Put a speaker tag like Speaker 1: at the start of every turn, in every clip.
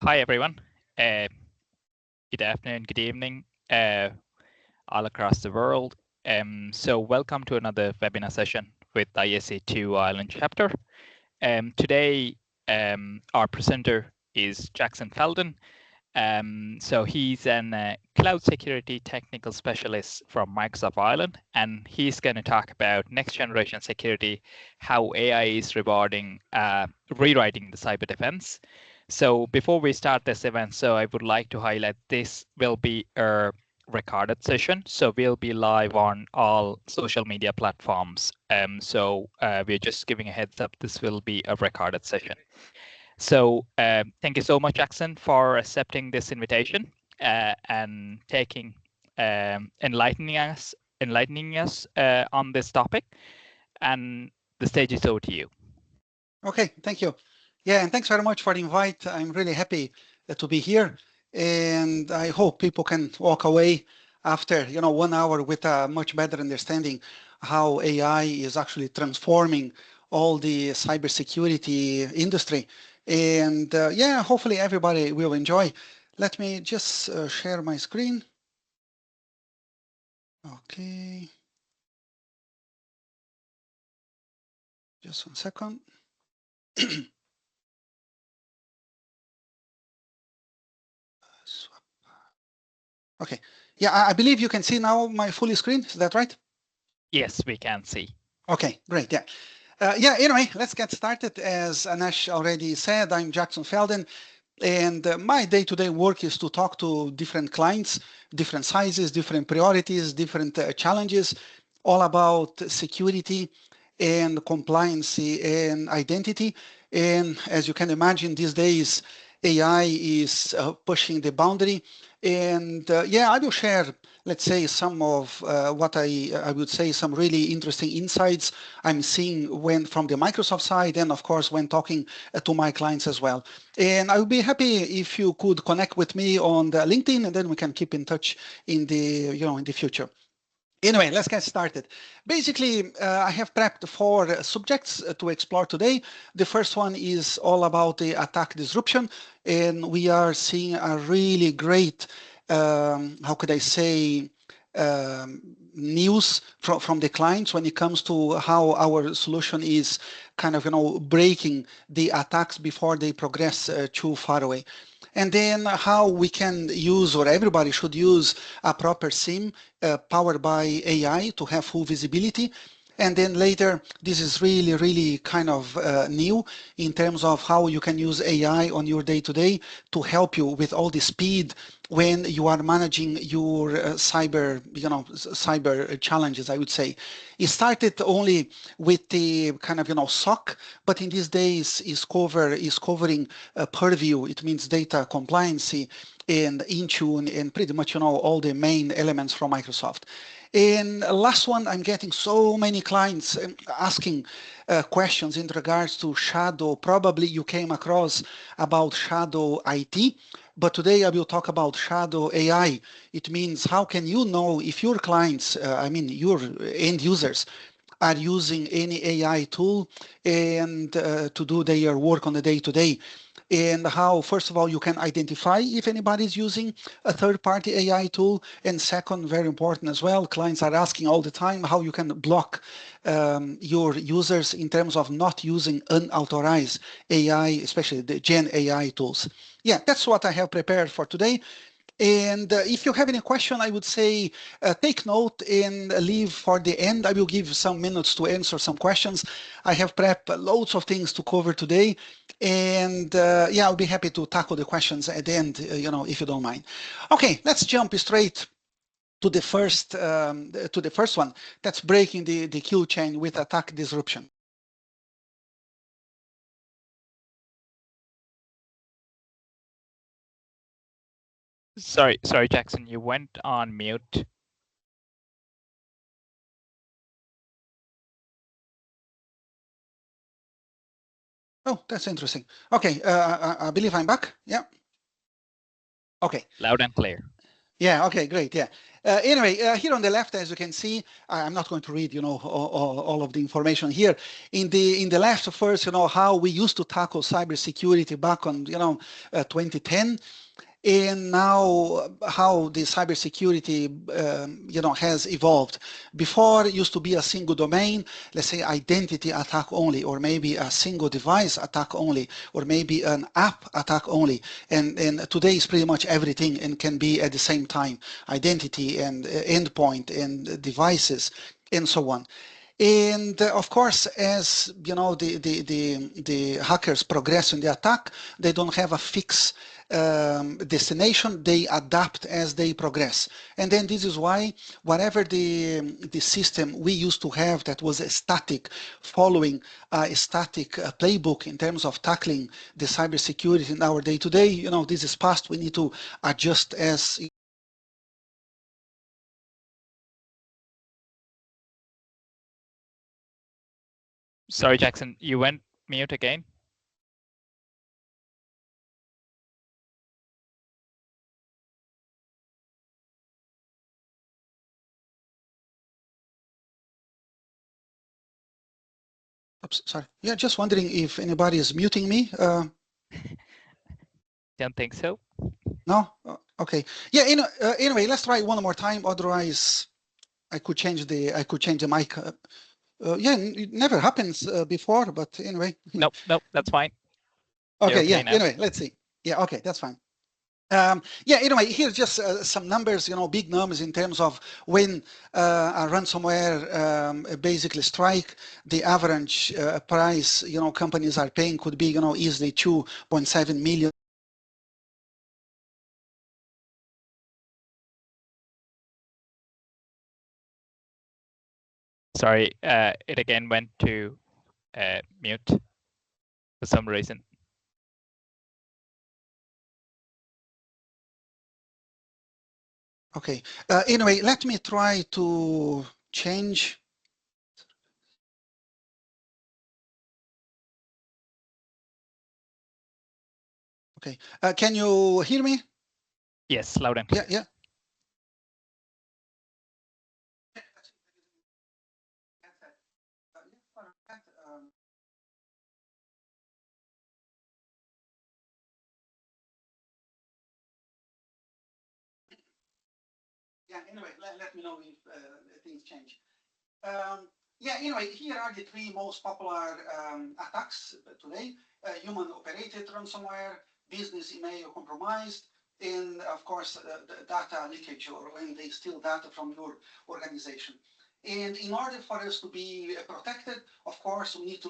Speaker 1: Hi, everyone. Good afternoon, good evening, all across the world. So welcome to another webinar session with ISC2 Ireland chapter. Today, our presenter is Jackson Felden. So he's an cloud security technical specialist from Microsoft Ireland, and he's going to talk about next generation security, how AI is rewarding, rewriting the cyber defense. So before we start this event, so I would like to highlight this will be a recorded session. So we'll be live on all social media platforms. So we're just giving a heads up, this will be a recorded session. So thank you so much, Jackson, for accepting this invitation and taking enlightening us on this topic. And the stage is over to you.
Speaker 2: Okay, thank you. Yeah, and thanks very much for the invite. I'm really happy to be here, and I hope people can walk away after 1 hour with a much better understanding how AI is actually transforming all the cybersecurity industry. And yeah, hopefully everybody will enjoy. Let me just share my screen. Okay. Just 1 second. Okay. Yeah, I believe you can see now my full screen. Is that right?
Speaker 1: Yes, we can see.
Speaker 2: Okay, great. Yeah. Yeah, anyway, let's get started. As Anesh already said, I'm Jackson Felden, and my day-to-day work is to talk to different clients, different sizes, different priorities, different challenges, all about security and compliance and identity. And as you can imagine, these days, AI is pushing the boundary. And yeah, I will share, let's say, some of what I would say some really interesting insights I'm seeing when from the Microsoft side, and of course when talking to my clients as well. And I would be happy if you could connect with me on the LinkedIn, and then we can keep in touch in the in the future. Anyway, let's get started. Basically, I have prepped 4 subjects to explore today. The first one is all about the attack disruption, and we are seeing a really great, how could I say, news from the clients when it comes to how our solution is kind of breaking the attacks before they progress too far away. And then how we can use, or everybody should use, a proper SIM powered by AI to have full visibility. And then later, this is really, really kind of new in terms of how you can use AI on your day-to-day to help you with all the speed when you are managing your cyber challenges, I would say. It started only with the kind of, SOC, but in these days is covering purview. It means data compliancy and Intune and pretty much, all the main elements from Microsoft. And last one, I'm getting so many clients asking questions in regards to shadow. Probably you came across about shadow IT, but today I will talk about shadow AI. It means how can you know if your clients, I mean your end users, are using any AI tool and to do their work on the day-to-day, and how, first of all, you can identify if anybody is using a third-party AI tool, and second, very important as well, clients are asking all the time how you can block your users in terms of not using unauthorized AI, especially the Gen AI tools. Yeah, that's what I have prepared for today. And if you have any question, I would say take note and leave for the end. I will give some minutes to answer some questions. I have prepped loads of things to cover today. And yeah, I'll be happy to tackle the questions at the end, if you don't mind. Okay, let's jump straight to the first one. That's breaking the kill chain with attack disruption.
Speaker 1: Sorry, Jackson, you went on mute.
Speaker 2: Oh, that's interesting. Okay, I believe I'm back. Yeah. Okay.
Speaker 1: Loud and clear.
Speaker 2: Yeah, okay, great. Yeah. Anyway, here on the left, as you can see, I'm not going to read, all of the information here. In the left, first, how we used to tackle cybersecurity back on, 2010. And now how the cybersecurity, has evolved. Before it used to be a single domain, let's say identity attack only, or maybe a single device attack only, or maybe an app attack only. And today is pretty much everything and can be at the same time, identity and endpoint and devices and so on. And of course, as the hackers progress in the attack, they don't have a fixed destination. They adapt as they progress. And then this is why whatever the system we used to have that was static, following a static playbook in terms of tackling the cybersecurity in our day-to-day, this is past. We need to adjust as.
Speaker 1: Sorry, Jackson, you went mute again.
Speaker 2: Oops, sorry. Yeah, just wondering if anybody is muting me.
Speaker 1: Don't think so.
Speaker 2: No? Okay. Yeah, anyway, let's try one more time. Otherwise, I could change the mic. Yeah, it never happens before, but anyway.
Speaker 1: Nope, that's fine.
Speaker 2: Okay, yeah,
Speaker 1: now.
Speaker 2: anyway, let's see. Yeah, okay, that's fine. Yeah, anyway, here's just some numbers, big numbers in terms of when a ransomware basically strike, the average price, companies are paying could be, easily 2.7 million.
Speaker 1: Sorry, it again went to mute for some reason.
Speaker 2: Okay. Anyway, let me try to change. Okay. Can you hear me?
Speaker 1: Yes, loud and clear.
Speaker 2: Yeah. Yeah, anyway, let me know if things change. Yeah, anyway, here are the three most popular attacks today. Human-operated ransomware, business email compromised, and of course, the data leakage, or when they steal data from your organization. And in order for us to be protected, of course, we need to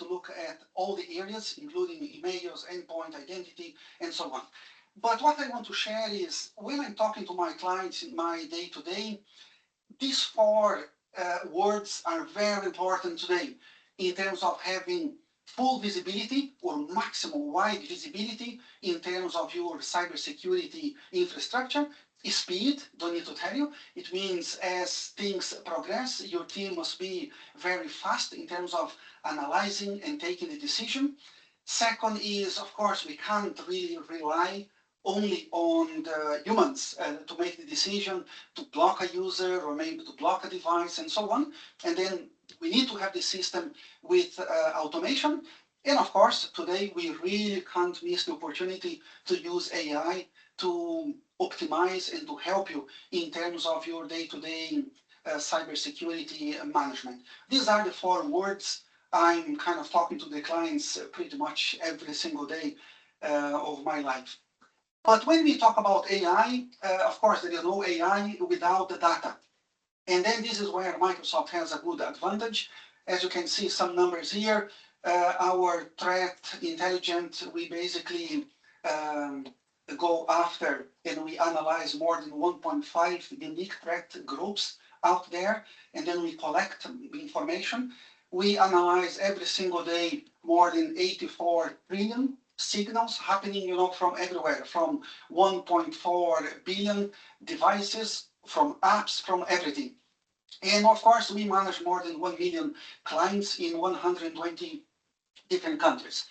Speaker 2: look at all the areas, including emails, endpoint, identity, and so on. But what I want to share is when I'm talking to my clients in my day-to-day, these four words are very important today in terms of having full visibility or maximum wide visibility in terms of your cybersecurity infrastructure. Speed, don't need to tell you. It means as things progress, your team must be very fast in terms of analyzing and taking the decision. Second is, of course, we can't really rely only on the humans to make the decision to block a user or maybe to block a device and so on. And then we need to have the system with automation. And of course, today we really can't miss the opportunity to use AI to optimize and to help you in terms of your day-to-day cybersecurity management. These are the four words I'm kind of talking to the clients pretty much every single day of my life. But when we talk about AI, of course, there is no AI without the data. And then this is where Microsoft has a good advantage. As you can see some numbers here, our threat intelligence, we basically go after and we analyze more than 1.5 unique threat groups out there, and then we collect information. We analyze every single day more than 84 trillion signals happening, from everywhere, from 1.4 billion devices, from apps, from everything. And of course, we manage more than 1 million clients in 120 different countries.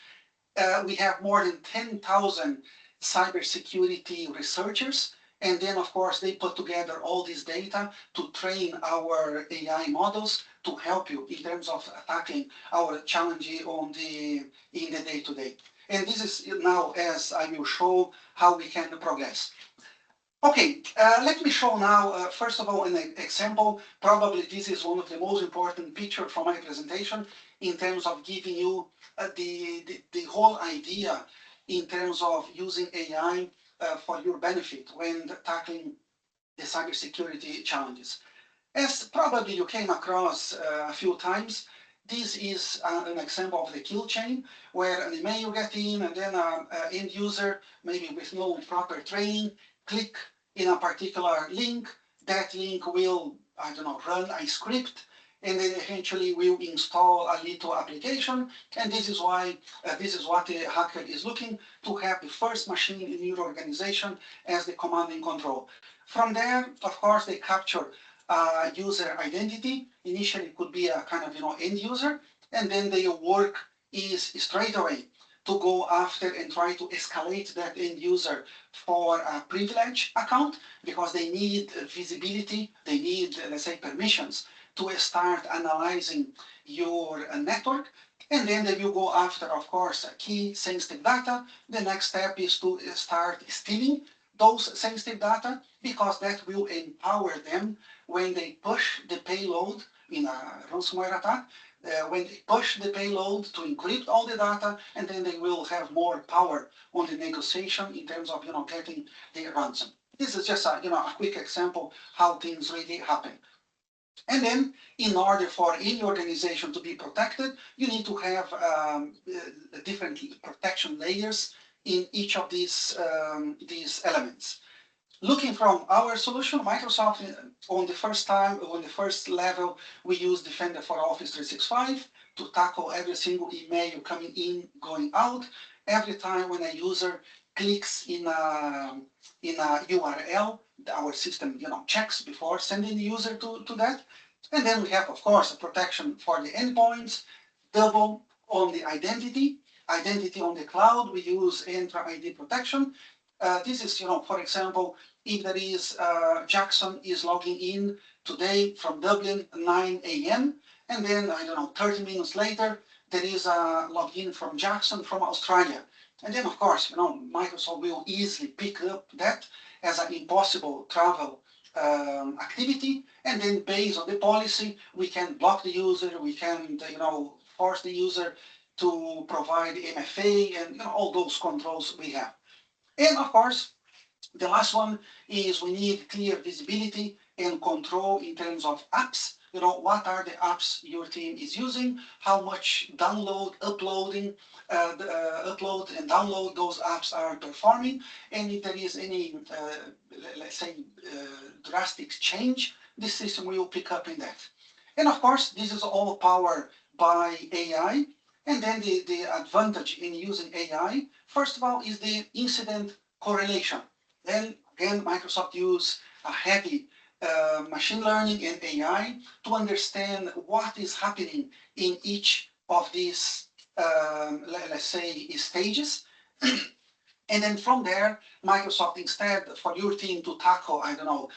Speaker 2: We have more than 10,000 cybersecurity researchers, And then, of course, they put together all this data to train our AI models to help you in terms of tackling our challenge in the day-to-day. And this is now, as I will show, how we can progress. Okay, let me show now, first of all, an example. Probably this is one of the most important pictures from my presentation in terms of giving you the whole idea in terms of using AI for your benefit when tackling the cybersecurity challenges. As probably you came across a few times, this is an example of the kill chain where an email get in and then an end user, maybe with no proper training, click in a particular link. That link will, I don't know, run a script and then eventually will install a little application. And this is why, this is what the hacker is looking to have the first machine in your organization as the command and control. From there, of course, they capture user identity. Initially, it could be a kind of end user, and then their work is straight away to go after and try to escalate that end user for a privilege account because they need visibility, they need, let's say, permissions to start analyzing your network. And then they will go after, of course, key sensitive data. The next step is to start stealing those sensitive data because that will empower them when they push the payload in a ransomware attack, when they push the payload to encrypt all the data, and then they will have more power on the negotiation in terms of getting the ransom. This is just a a quick example how things really happen. And then, in order for any organization to be protected, you need to have different protection layers in each of these elements. Looking from our solution, Microsoft, on the first level, we use Defender for Office 365 to tackle every single email coming in, going out. Every time when a user clicks in a URL, our system checks before sending the user to that. And then we have, of course, a protection for the endpoints, double on the identity on the cloud. We use Entra ID protection. This is, for example, if there is Jackson is logging in today from Dublin 9 a.m. and then, I don't know, 30 minutes later, there is a login from Jackson from Australia. And then, of course, Microsoft will easily pick up that as an impossible travel activity. And then based on the policy, we can block the user, we can, force the user to provide MFA and all those controls we have. And of course, the last one is we need clear visibility and control in terms of apps. What are the apps your team is using, how much download, upload and download those apps are performing, and if there is any, let's say, drastic change, the system will pick up in that. And of course, this is all powered by AI. And then the advantage in using AI, first of all, is the incident correlation. Then again, Microsoft use a heavy machine learning and AI to understand what is happening in each of these, let's say, stages. And then from there, Microsoft, instead for your team to tackle, I don't know,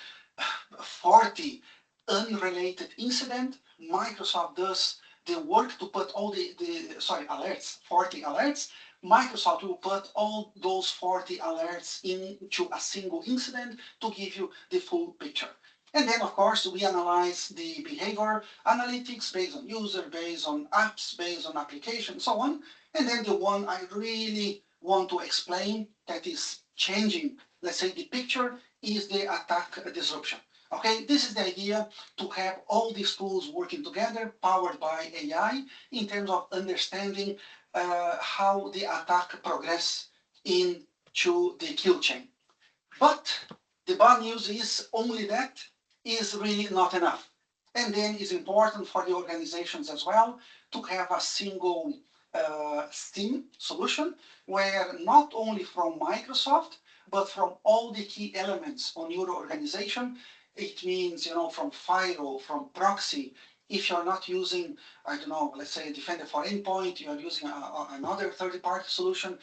Speaker 2: 40 unrelated incidents, Microsoft does the work to put all alerts, 40 alerts. Microsoft will put all those 40 alerts into a single incident to give you the full picture. And then, of course, we analyze the behavior analytics based on user, based on apps, based on application, so on. And then the one I really want to explain that is changing, let's say, the picture is the attack disruption. Okay, this is the idea to have all these tools working together, powered by AI, in terms of understanding how the attack progress into the kill chain. But the bad news is only that is really not enough. And then it's important for the organizations as well to have a single SIEM solution where not only from Microsoft, but from all the key elements on your organization. It means, from firewall, from proxy. If you're not using, I don't know, let's say Defender for Endpoint, you are using another third-party solution.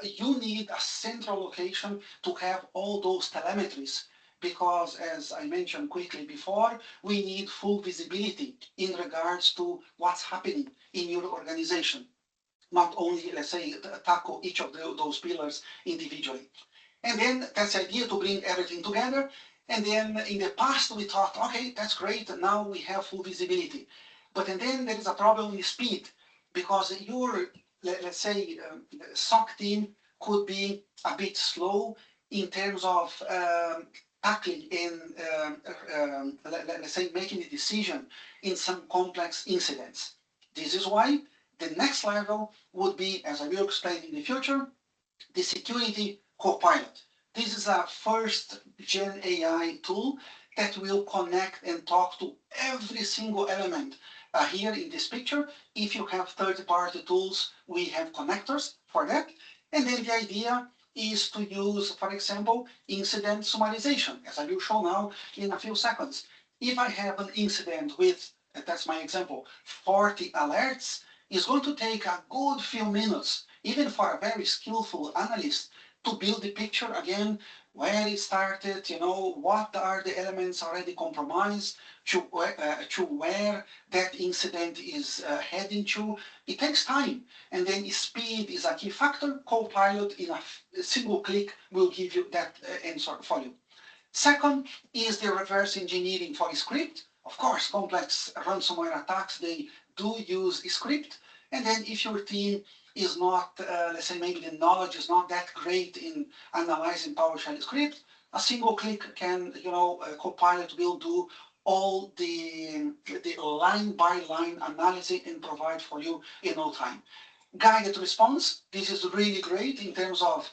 Speaker 2: you need a central location to have all those telemetries because, as I mentioned quickly before, we need full visibility in regards to what's happening in your organization, not only, let's say, tackle each of those pillars individually. And then that's the idea to bring everything together. And then in the past, we thought, okay, that's great. Now we have full visibility. But and then there is a problem with speed because your, let's say, SOC team could be a bit slow in terms of tackling and, let's say, making a decision in some complex incidents. This is why the next level would be, as I will explain in the future, the security copilot. This is a first gen AI tool that will connect and talk to every single element here in this picture. If you have third-party tools, we have connectors for that. And then the idea is to use, for example, incident summarization, as I will show now in a few seconds. If I have an incident with, that's my example, 40 alerts, it's going to take a good few minutes, even for a very skillful analyst, to build the picture again, where it started, what are the elements already compromised, to where that incident is heading to. It takes time, and then speed is a key factor. Copilot in a single click will give you that answer for you. Second is the reverse engineering for script. Of course, complex ransomware attacks, they do use script. And then if your team is not, let's say maybe the knowledge is not that great in analyzing PowerShell script, a single click can, Copilot will do all the line by line analysis and provide for you in no time. Guided response, this is really great in terms of,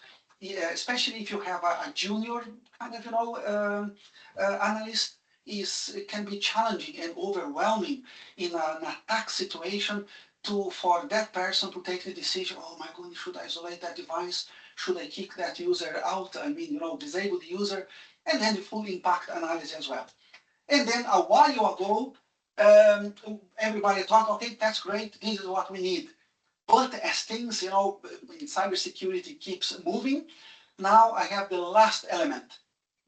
Speaker 2: especially if you have a junior kind of, analyst, it can be challenging and overwhelming in an attack situation for that person to take the decision, oh my goodness, should I isolate that device? Should I kick that user out? I mean, disable the user, and then the full impact analysis as well. And then a while ago, everybody thought, okay, that's great, this is what we need. But as things, in cybersecurity keeps moving, now I have the last element,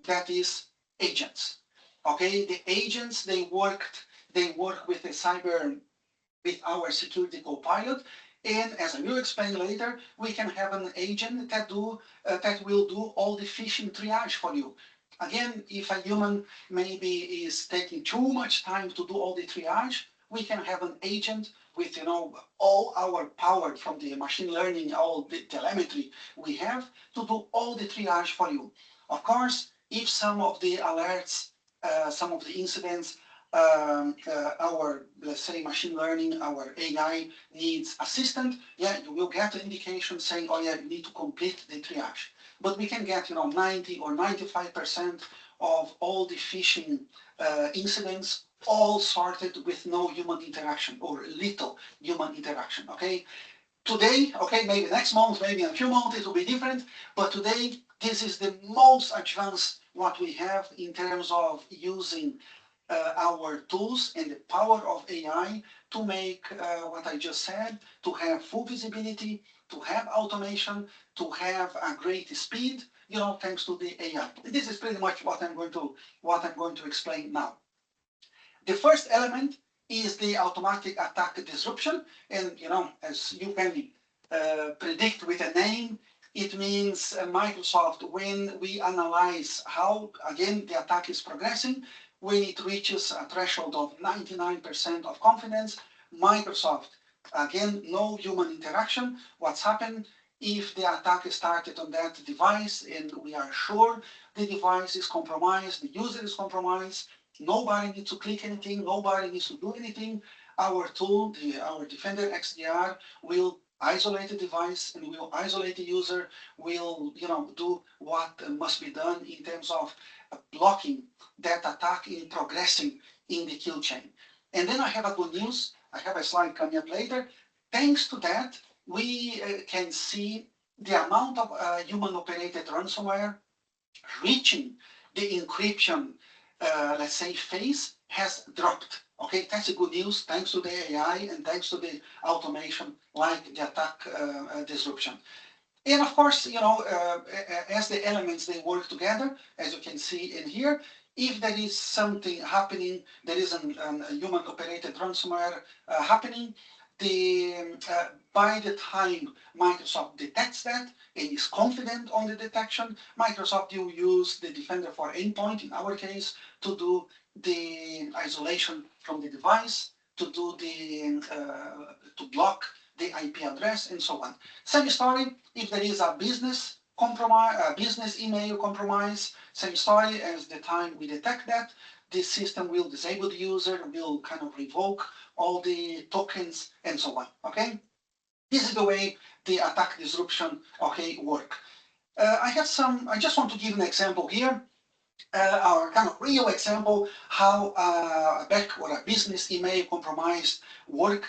Speaker 2: that is agents. Okay, the agents, they work with with our security copilot, and as I will explain later, we can have an agent that will do all the phishing triage for you. Again, if a human maybe is taking too much time to do all the triage, we can have an agent with all our power from the machine learning, all the telemetry we have to do all the triage for you. Of course, if some of the alerts, some of the incidents, our, let's say, machine learning, our AI needs assistant, yeah, you will get an indication saying, oh yeah, you need to complete the triage. But we can get 90 or 95% of all the phishing incidents all sorted with no human interaction or little human interaction, okay? Today, okay, maybe next month, maybe in a few months it will be different, but today this is the most advanced what we have in terms of using our tools and the power of AI to make what I just said, to have full visibility, to have automation, to have a great speed, thanks to the AI. This is pretty much what I'm going to explain now. The first element is the automatic attack disruption, and as you can predict with a name, it means Microsoft, when we analyze how, again, the attack is progressing, when it reaches a threshold of 99% of confidence, Microsoft, again, no human interaction. What's happened if the attack is started on that device and we are sure the device is compromised, the user is compromised, nobody needs to click anything, nobody needs to do anything. Our tool, our Defender XDR, will isolate the device and will isolate the user, will do what must be done in terms of blocking that attack in progressing in the kill chain. And then I have a good news. I have a slide coming up later. Thanks to that, we can see the amount of human-operated ransomware reaching the encryption, let's say, phase has dropped. Okay, that's a good news, thanks to the AI and thanks to the automation like the attack disruption. And of course, as the elements, they work together, as you can see in here. If there is something happening, there is a human-operated ransomware happening, by the time Microsoft detects that and is confident on the detection, Microsoft will use the Defender for Endpoint, in our case, to do the isolation from the device, to do to block the IP address, and so on. Same story if there is a business compromise, a business email compromise. Same story, as the time we detect that, the system will disable the user, will kind of revoke all the tokens, and so on. Okay, this is the way the attack disruption work. I just want to give an example here. Our kind of real example how a business email compromised work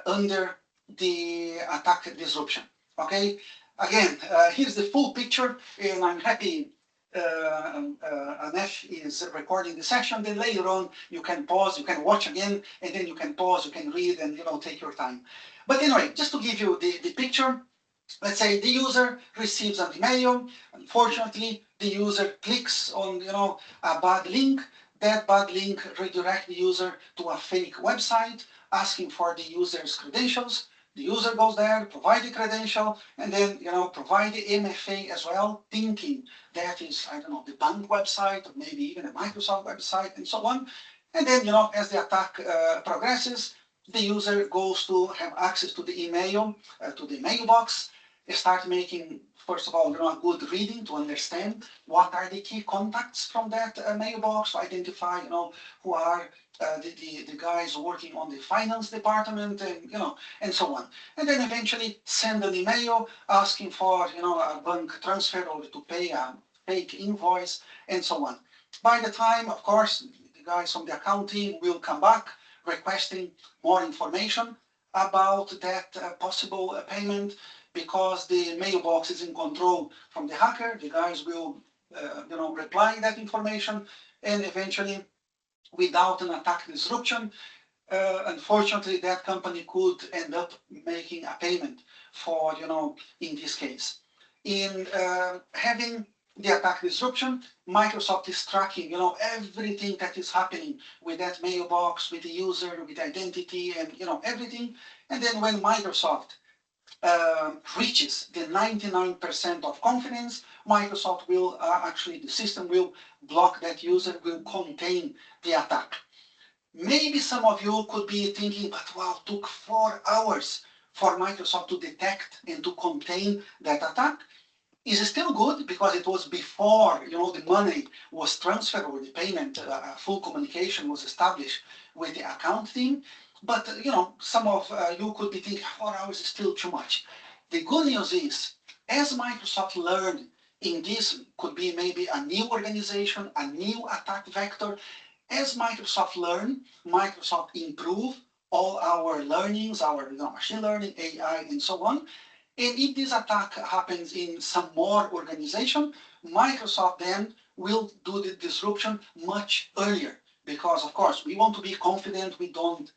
Speaker 2: under the attack disruption. Okay, again, here's the full picture, and I'm happy Anesh is recording the session. Then later on, you can pause, you can watch again, and then you can pause, you can read, and take your time. But anyway, just to give you the picture. Let's say the user receives an email. Unfortunately, the user clicks on a bad link. That bad link redirects the user to a fake website asking for the user's credentials. The user goes there, provide the credential, and then provide the MFA as well, thinking that is, I don't know, the bank website or maybe even a Microsoft website and so on. And then as the attack progresses, the user goes to have access to the email, to the mailbox. Start making, first of all, a good reading to understand what are the key contacts from that mailbox, to identify, who are the guys working on the finance department, and and so on. And then eventually send an email asking for, a bank transfer or to pay a fake invoice, and so on. By the time, of course, the guys from the account team will come back requesting more information about that possible payment. Because the mailbox is in control from the hacker, the guys will, reply that information, and eventually, without an attack disruption, unfortunately, that company could end up making a payment for, in this case. In having the attack disruption, Microsoft is tracking, everything that is happening with that mailbox, with the user, with identity, and everything. And then when Microsoft reaches the 99% of confidence, Microsoft will the system will block that user, will contain the attack. Maybe some of you could be thinking, but wow, it took 4 hours for Microsoft to detect and to contain that attack. Is still good because it was before the money was transferred or the payment, full communication was established with the account team. But some of you could be thinking 4 hours is still too much. The good news is, as Microsoft learned in this, could be maybe a new organization, a new attack vector. As Microsoft learned, Microsoft improved all our learnings, our machine learning, AI, and so on. And if this attack happens in some more organization, Microsoft then will do the disruption much earlier. Because of course we want to be confident we don't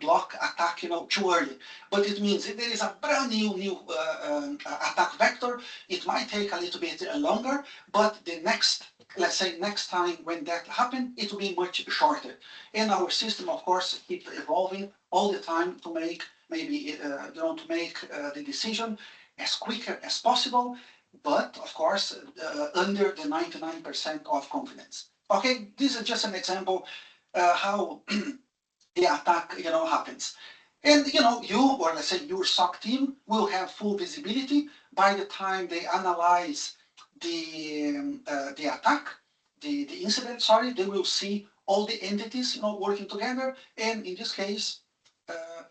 Speaker 2: block attack too early. But it means if there is a brand new attack vector, it might take a little bit longer, but the next, let's say next time when that happens, it will be much shorter. And our system, of course, keeps evolving all the time to make maybe to make the decision as quicker as possible, but of course under the 99% of confidence. Okay, this is just an example how the attack happens. And you, or let's say your SOC team, will have full visibility by the time they analyze the attack, the incident. Sorry, they will see all the entities working together. And in this case,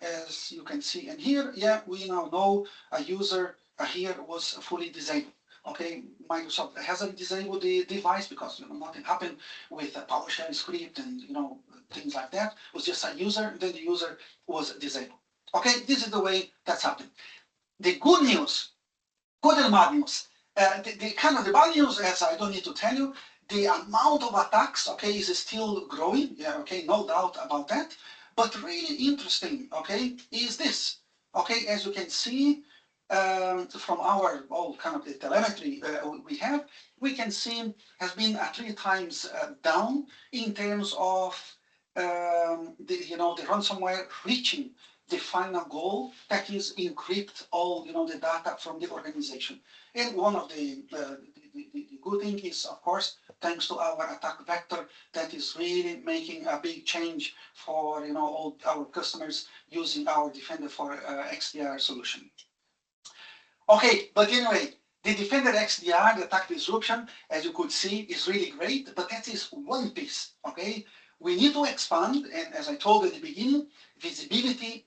Speaker 2: as you can see in here, yeah, we now know a user here was fully disabled. Okay, Microsoft hasn't disabled the device because nothing happened with a PowerShell script and things like that. It was just a user, then the user was disabled. Okay, this is the way that's happened. The good news, good and bad news. The kind of the bad news, as I don't need to tell you, the amount of attacks, okay, is still growing. Yeah, okay, no doubt about that. But really interesting, okay, is this. Okay, as you can see, from our all kind of the telemetry we have, we can see has been 3 times down in terms of the ransomware reaching the final goal, that is encrypt all the data from the organization. And one of the good thing is, of course, thanks to our attack vector, that is really making a big change for all our customers using our Defender for XDR solution. Okay, but anyway, the Defender XDR, the attack disruption, as you could see, is really great, but that is one piece, okay? We need to expand, and as I told at the beginning, visibility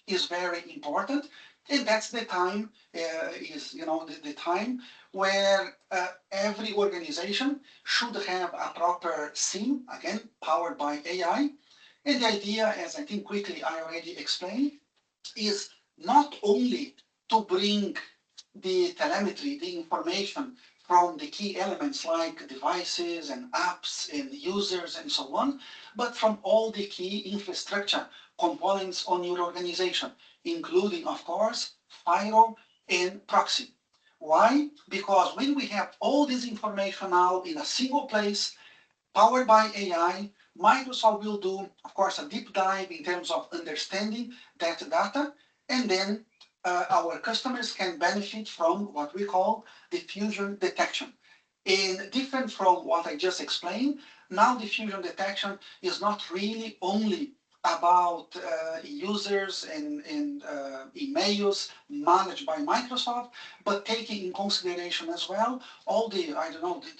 Speaker 2: is very important, and that's the time, the time where every organization should have a proper SIEM, again, powered by AI. And the idea, as I think quickly I already explained, is not only to bring the telemetry, the information from the key elements like devices and apps and users and so on, but from all the key infrastructure components on your organization, including, of course, firewall and proxy. Why? Because when we have all this information now in a single place, powered by AI, Microsoft will do, of course, a deep dive in terms of understanding that data, and then our customers can benefit from what we call diffusion detection. And different from what I just explained, now diffusion detection is not really only about users and emails managed by Microsoft, but taking in consideration as well all the,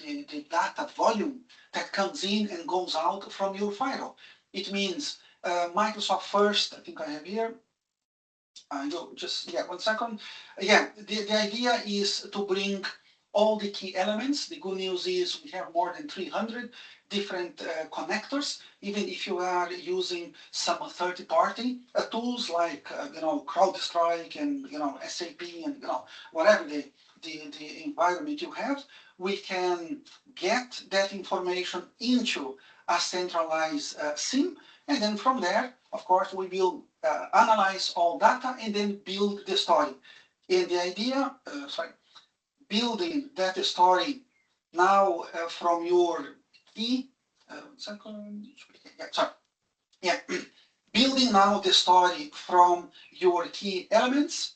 Speaker 2: the data volume that comes in and goes out from your firewall. It means Microsoft first, I think I have here, I go just, yeah, 1 second. Yeah, the idea is to bring all the key elements. The good news is we have more than 300 different connectors. Even if you are using some third-party tools like CrowdStrike and SAP and whatever the environment you have, we can get that information into a centralized SIEM, and then from there, of course, we will analyze all data and then build the story. And the idea, building that story now from your key, building now the story from your key elements,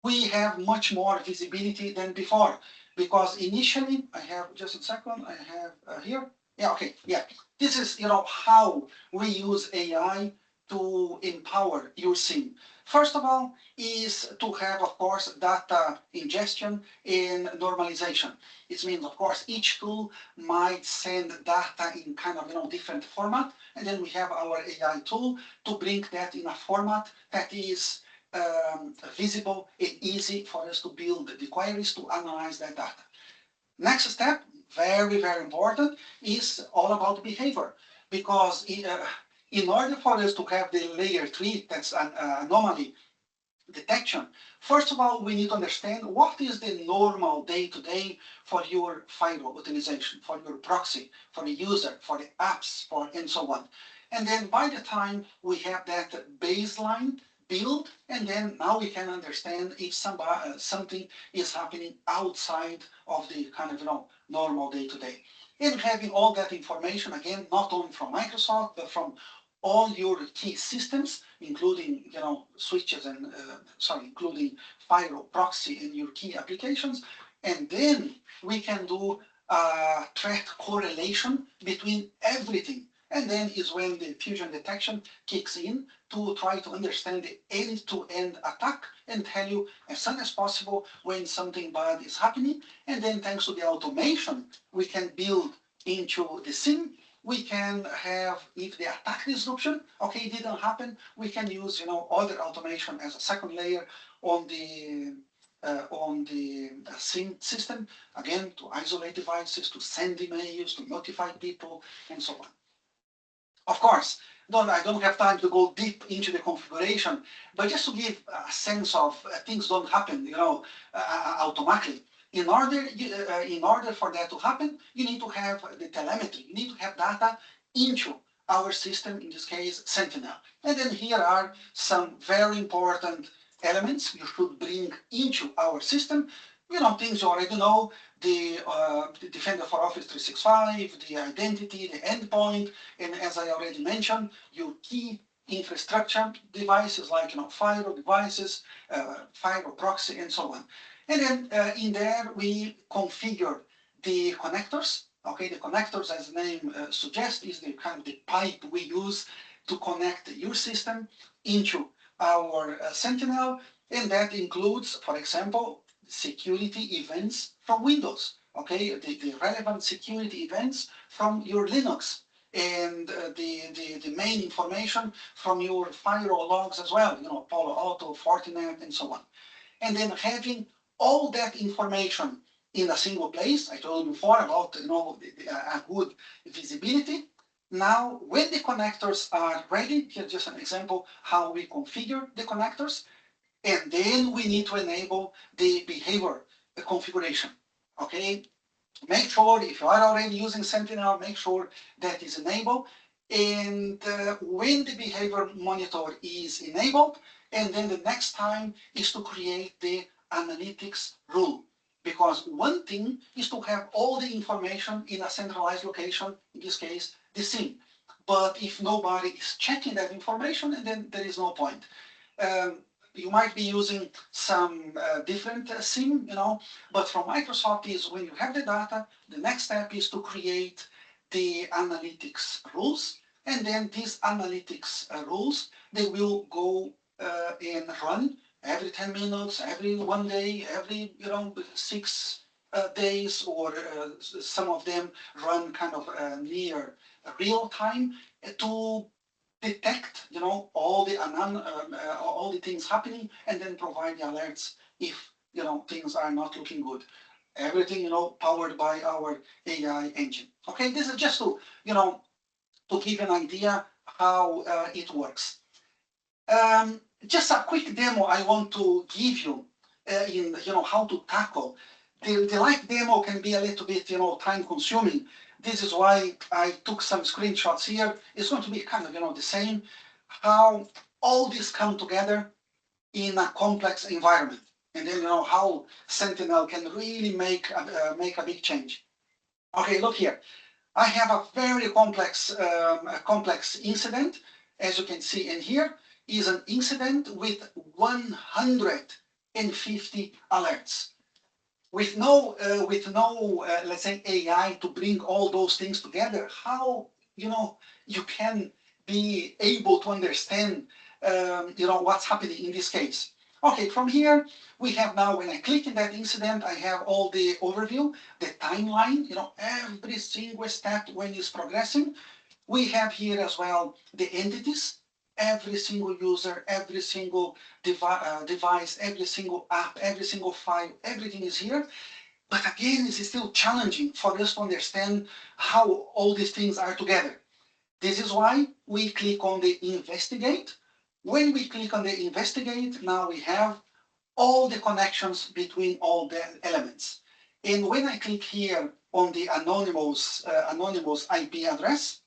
Speaker 2: we have much more visibility than before. Because initially, I have, just a second, I have here, yeah, okay, yeah. This is, how we use AI to empower your SIEM. First of all, is to have, of course, data ingestion and normalization. It means, of course, each tool might send data in kind of, different format, and then we have our AI tool to bring that in a format that is visible and easy for us to build the queries to analyze that data. Next step, very, very important, is all about behavior. Because in order for us to have the layer 3, that's an anomaly detection, first of all, we need to understand what is the normal day-to-day for your firewall utilization, for your proxy, for the user, for the apps, and so on. And then by the time we have that baseline build, and then now we can understand if something is happening outside of the kind of normal day-to-day. And having all that information, again, not only from Microsoft, but from all your key systems, including switches and including firewall, proxy, and your key applications, and then we can do a threat correlation between everything. And then is when the fusion detection kicks in to try to understand the end-to-end attack and tell you as soon as possible when something bad is happening. And then thanks to the automation we can build into the SIEM, we can have, if the attack disruption, okay, didn't happen, we can use other automation as a second layer on the SIEM system, again, to isolate devices, to send emails, to notify people, and so on. Of course, I don't have time to go deep into the configuration, but just to give a sense of things don't happen, automatically. In order for that to happen, you need to have the telemetry. You need to have data into our system, in this case, Sentinel. And then here are some very important elements you should bring into our system. You know, things you already know, the Defender for Office 365, the identity, the endpoint, and as I already mentioned, your key infrastructure devices like, you know, firewall devices, firewall proxy, and so on. And then in there, we configure the connectors. Okay, the connectors, as the name suggests, is the kind of the pipe we use to connect your system into our Sentinel, and that includes, for example, security events from Windows. Okay, the relevant security events from your Linux, and the main information from your firewall logs as well. You know, Palo Alto, Fortinet, and so on. And then having all that information in a single place. I told you before about, you know, a good visibility. Now, when the connectors are ready, here's just an example how we configure the connectors, and then we need to enable the behavior configuration. Okay, make sure if you are already using Sentinel, make sure that is enabled. And when the behavior monitor is enabled, and then the next time is to create the analytics rule. Because one thing is to have all the information in a centralized location, in this case, the SIM. But if nobody is checking that information, then there is no point. You might be using some different SIM, you know, but from Microsoft is when you have the data, the next step is to create the analytics rules, and then these analytics rules, they will go and run every 10 minutes, every 1 day, every, you know, 6 days, or some of them run kind of near real time to detect, you know, all the things happening, and then provide the alerts if, you know, things are not looking good. Everything, you know, powered by our AI engine. Okay, this is just to, you know, to give an idea how it works. Just a quick demo I want to give you in, you know, how to tackle. The live demo can be a little bit, you know, time consuming. This is why I took some screenshots here. It's going to be kind of, you know, the same, how all this come together in a complex environment. And then, you know, how Sentinel can really make a big change. Okay, look here. I have a very complex incident. As you can see in here, is an incident with 150 alerts. With no, let's say, AI to bring all those things together, how, you know, you can be able to understand, you know, what's happening in this case. Okay, from here, we have now, when I click in that incident, I have all the overview, the timeline, you know, every single step when it's progressing. We have here as well the entities, every single user, every single device, every single app, every single file, everything is here. But again, it's still challenging for us to understand how all these things are together. This is why we click on the investigate. When we click on the investigate, now we have all the connections between all the elements. And when I click here on the anonymous IP address,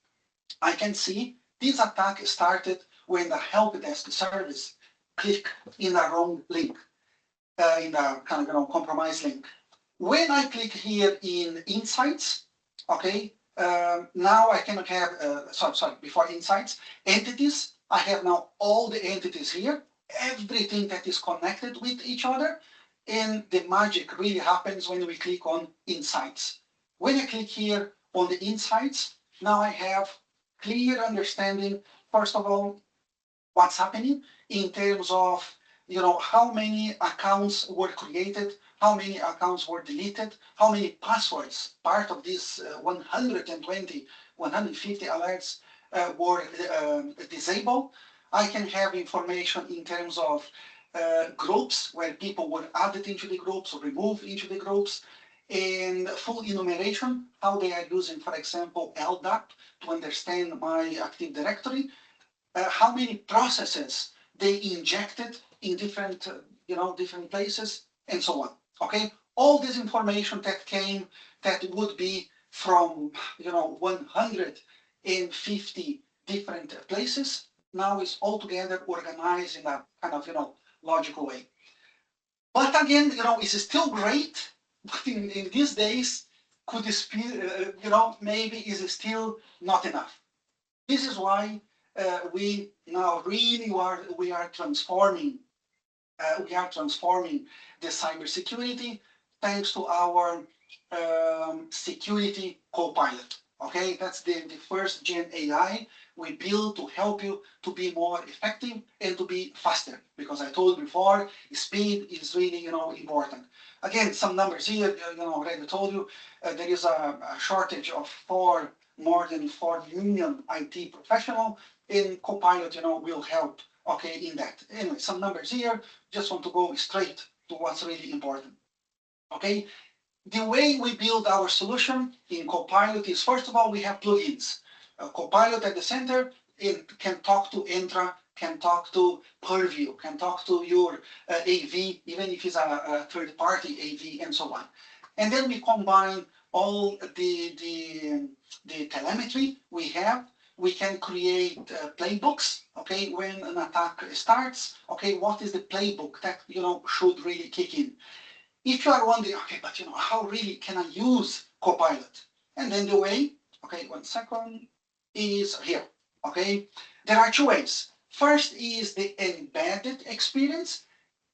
Speaker 2: I can see this attack started when the help desk service clicked in the wrong link, in the kind of, you know, compromised link. When I click here in Insights, okay, now I can have, before Insights, entities. I have now all the entities here, everything that is connected with each other, and the magic really happens when we click on Insights. When I click here on the Insights, now I have clear understanding, first of all, what's happening in terms of, you know, how many accounts were created, how many accounts were deleted, how many passwords, part of these 150 alerts were disabled. I can have information in terms of groups where people were added into the groups or removed into the groups, and full enumeration, how they are using, for example, LDAP to understand my Active Directory, how many processes they injected in different, you know, different places, and so on. Okay, all this information that came, that would be from, you know, 150 different places, now is all together organized in a kind of, you know, logical way. But again, it's still great, but in these days, could this be, maybe is still not enough. This is why we now really are transforming the cybersecurity thanks to our security co-pilot. Okay, that's the first gen AI we build to help you to be more effective and to be faster. Because I told before, speed is really important. Again, some numbers here. Already told you there is a shortage of more than 4 million IT professional, and Copilot, will help. Okay, in that. Anyway, some numbers here. Just want to go straight to what's really important. Okay, the way we build our solution in Copilot is, first of all, we have plugins. Copilot at the center, it can talk to Entra, can talk to Purview, can talk to your AV, even if it's a third-party AV, and so on. And then we combine all the telemetry we have. We can create playbooks. Okay, when an attack starts, okay, what is the playbook that should really kick in? If you are wondering, okay, but how really can I use Copilot? And then the way, okay, 1 second, is here. Okay, there are 2 ways. First is the embedded experience.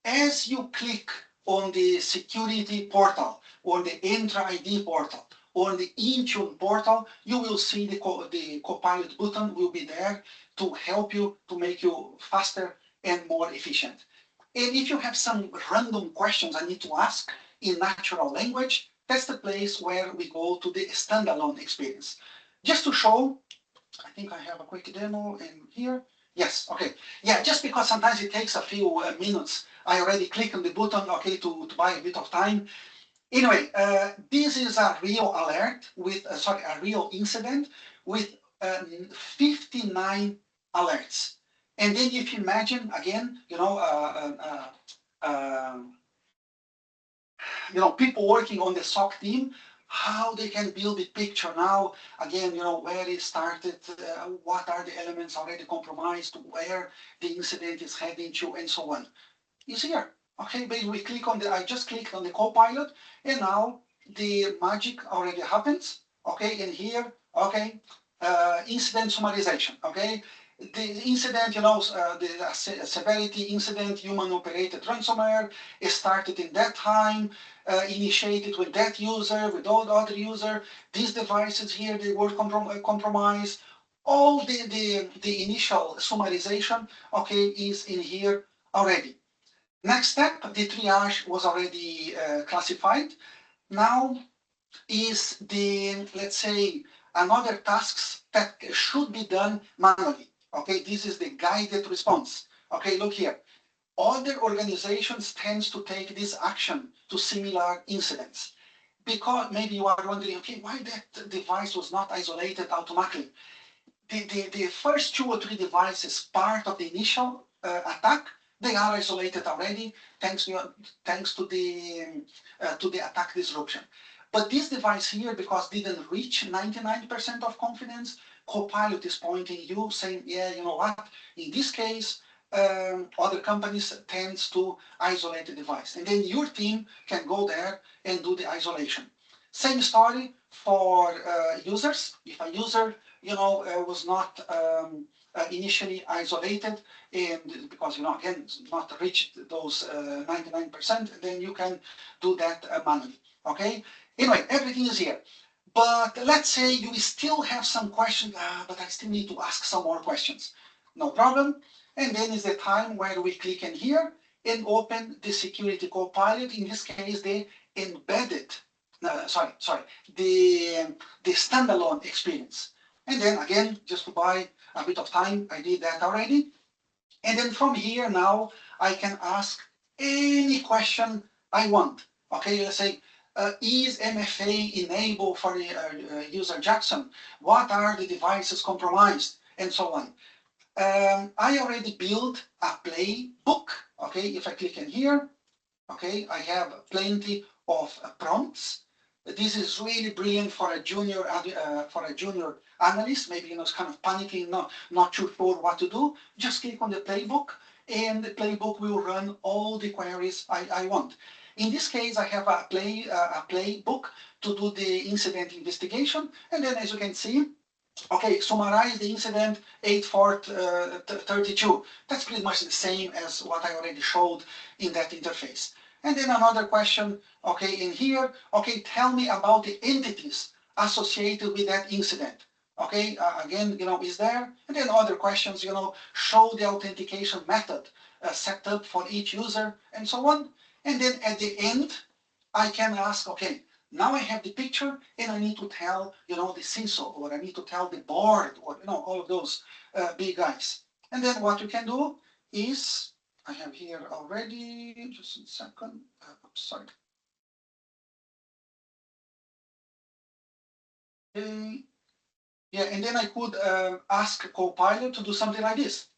Speaker 2: As you click on the security portal or the Entra ID portal or the Intune portal, you will see the Copilot button will be there to help you, to make you faster and more efficient. And if you have some random questions I need to ask in natural language, that's the place where we go to the standalone experience. Just to show, I think I have a quick demo in here. Yes, okay. Yeah, just because sometimes it takes a few minutes. I already clicked on the button, okay, to buy a bit of time. Anyway, this is a real alert with, a real incident with 59 alerts. And then if you imagine, again, people working on the SOC team, how they can build the picture now, again, where it started, what are the elements already compromised, where the incident is heading to, and so on. It's here. Okay, but we click on I just clicked on the Copilot, and now the magic already happens. Okay, and here, okay, incident summarization. Okay, the incident, the severity incident, human-operated ransomware, it started in that time, initiated with that user, with all the other user. These devices here, they were compromised. All the initial summarization, okay, is in here already. Next step, the triage was already classified. Now is let's say, another tasks that should be done manually. Okay, this is the guided response. Okay, look here. Other organizations tend to take this action to similar incidents. Because maybe you are wondering, okay, why that device was not isolated automatically? The first 2 or 3 devices, part of the initial attack, they are isolated already, thanks to the attack disruption. But this device here, because didn't reach 99% of confidence, Copilot is pointing you, saying, yeah, you know what? In this case, other companies tends to isolate the device, and then your team can go there and do the isolation. Same story for users. If a user, was not initially isolated, and because again not reached those 99%, then you can do that manually. Okay. Anyway, everything is here. But let's say you still have some questions. But I still need to ask some more questions. No problem. And then is the time where we click in here and open the Security Copilot. In this case, the embedded. The standalone experience. And then again, just to buy a bit of time, I did that already. And then from here now, I can ask any question I want. Okay, let's say, is MFA enabled for the user Jackson? What are the devices compromised? And so on. I already built a playbook. Okay, if I click in here, okay, I have plenty of prompts. This is really brilliant for a junior analyst. Maybe it's kind of panicking, not too sure what to do. Just click on the playbook, and the playbook will run all the queries I want. In this case, I have a playbook to do the incident investigation, and then as you can see, okay, summarize the incident 8432. That's pretty much the same as what I already showed in that interface. And then another question, okay, in here, okay, tell me about the entities associated with that incident. Okay, again, is there? And then other questions, show the authentication method set up for each user and so on. And then at the end, I can ask, okay, now I have the picture and I need to tell, the CISO, or I need to tell the board, or, all of those big guys. And then what you can do is, I have here already, just a second, sorry. Okay. Yeah, and then I could ask Copilot to do something like this.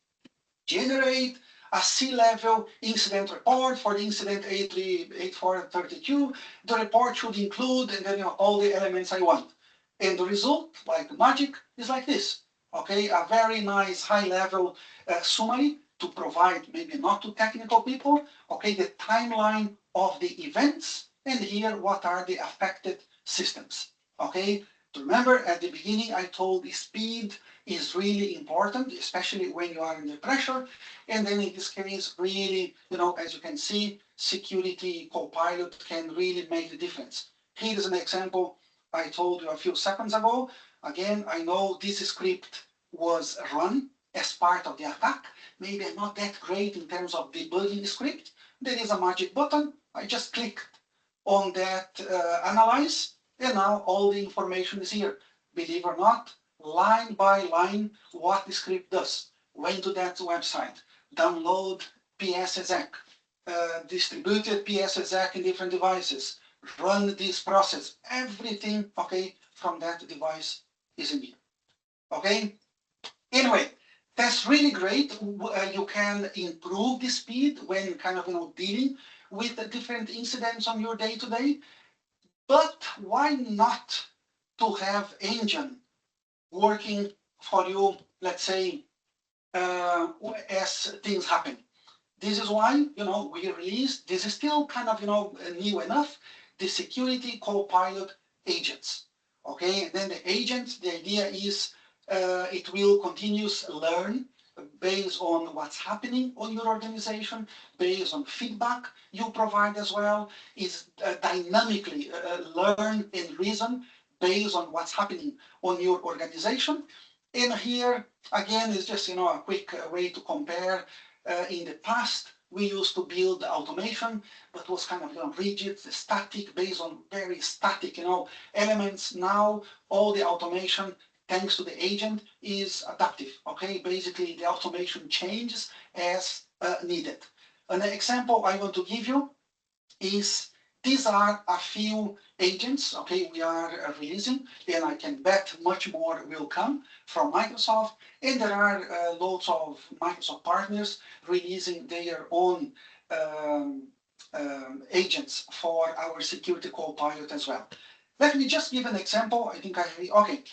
Speaker 2: Generate a C-level incident report for the incident 8432. The report should include, and then all the elements I want. And the result, like magic, is like this. Okay, a very nice high-level summary to provide, maybe not to technical people, okay, the timeline of the events, and here what are the affected systems. Okay, remember at the beginning I told the speed is really important, especially when you are under pressure. And then in this case, really, as you can see, security Copilot can really make the difference. Here is an example I told you a few seconds ago. Again, I know this script was run as part of the attack. Maybe I'm not that great in terms of debugging the script. There is a magic button. I just clicked on that analyze, and now all the information is here. Believe or not, line by line, what the script does. Went to that website, download PSExec, distributed PSExec in different devices, run this process, everything, okay, from that device is in here. Okay? Anyway, that's really great. You can improve the speed when kind of dealing with the different incidents on your day-to-day. But why not to have engine working for you, let's say, as things happen? This is why, we released, this is still kind of, new enough, the security Copilot agents. Okay, and then the agents, the idea is it will continuously learn based on what's happening on your organization, based on feedback you provide as well, is dynamically learn and reason based on what's happening on your organization. And here, again, is just, a quick way to compare. In the past, we used to build automation, but was kind of rigid, static, based on very static, elements. Now, all the automation, thanks to the agent, is adaptive. Okay, basically the automation changes as needed. An example I want to give you is these are a few agents, okay, we are releasing, and I can bet much more will come from Microsoft, and there are loads of Microsoft partners releasing their own agents for our security Copilot as well. Let me just give an example. I think okay.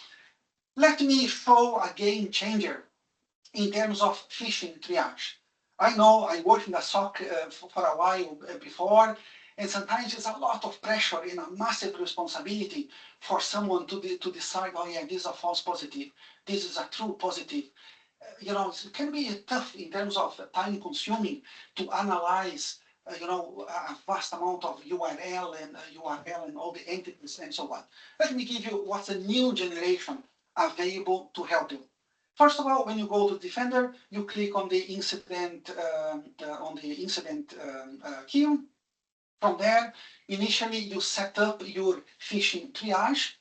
Speaker 2: Let me show a game changer in terms of phishing triage. I know I worked in a SOC for a while before, and sometimes it's a lot of pressure and a massive responsibility for someone to decide, oh yeah, this is a false positive, this is a true positive. It can be tough in terms of time consuming to analyze, a vast amount of URL and all the entities and so on. Let me give you what's a new generation available to help you. First of all, when you go to Defender, you click on the incident queue. From there, initially you set up your phishing triage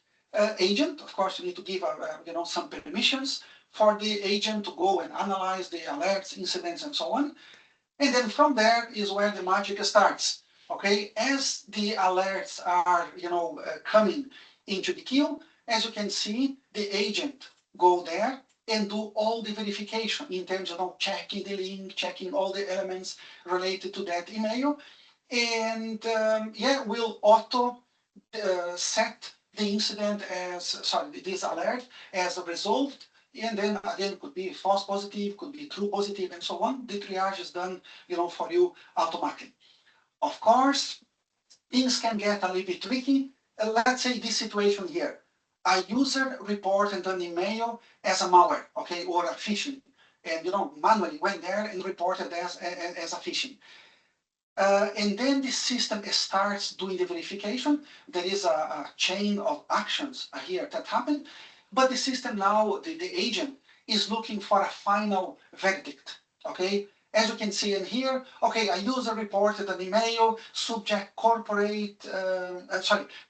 Speaker 2: agent. Of course, you need to give some permissions for the agent to go and analyze the alerts, incidents, and so on. And then from there is where the magic starts. Okay, as the alerts are coming into the queue, as you can see, the agent go there and do all the verification in terms of checking the link, checking all the elements related to that email, and we'll auto set the incident as this alert as resolved And then again, could be false positive, could be true positive, and so on. The triage is done, for you automatically. Of course, things can get a little bit tricky. Let's say this situation here. A user reported an email as a malware, okay, or a phishing, and manually went there and reported as a phishing. And then the system starts doing the verification. There is a chain of actions here that happen, but the system now, the agent, is looking for a final verdict. Okay, as you can see in here, okay, a user reported an email, subject corporate,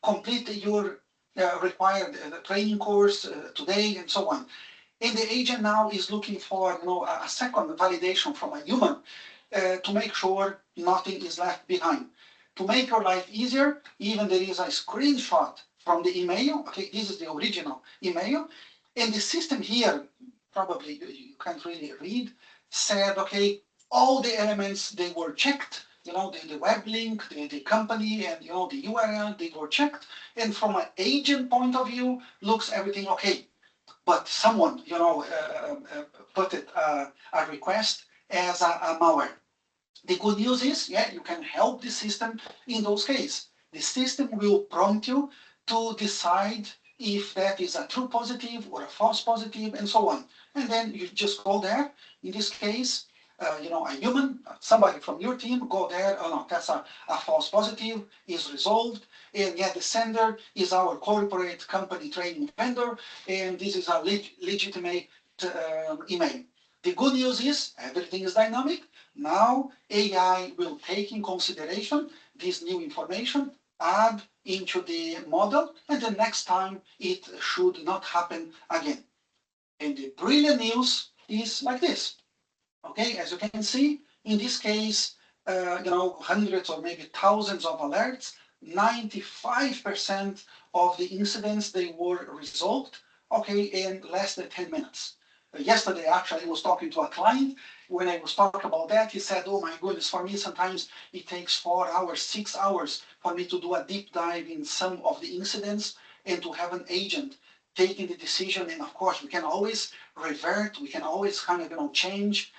Speaker 2: complete your required training course today, and so on. And the agent now is looking for a second validation from a human to make sure nothing is left behind. To make your life easier, even there is a screenshot from the email. Okay, this is the original email. And the system here, probably you can't really read, said, okay, all the elements, they were checked. The web link, the company, and the URL, they were checked. And from an agent point of view, looks everything okay. But someone, put it a request as a malware. The good news is, yeah, you can help the system in those cases. The system will prompt you to decide if that is a true positive or a false positive, and so on. And then you just go there. In this case, a human, somebody from your team, go there. Oh no, that's a false positive, is resolved. And yet the sender is our corporate company training vendor, and this is a legitimate email. The good news is everything is dynamic. Now AI will take in consideration this new information, add into the model, and the next time it should not happen again. And the brilliant news is like this. Okay, as you can see, in this case, hundreds or maybe thousands of alerts, 95% of the incidents, they were resolved, okay, in less than 10 minutes. Yesterday, actually, I was talking to a client. When I was talking about that, he said, oh my goodness, for me, sometimes it takes 4 hours, 6 hours for me to do a deep dive in some of the incidents and to have an agent taking the decision. And of course, we can always revert, we can always kind of, change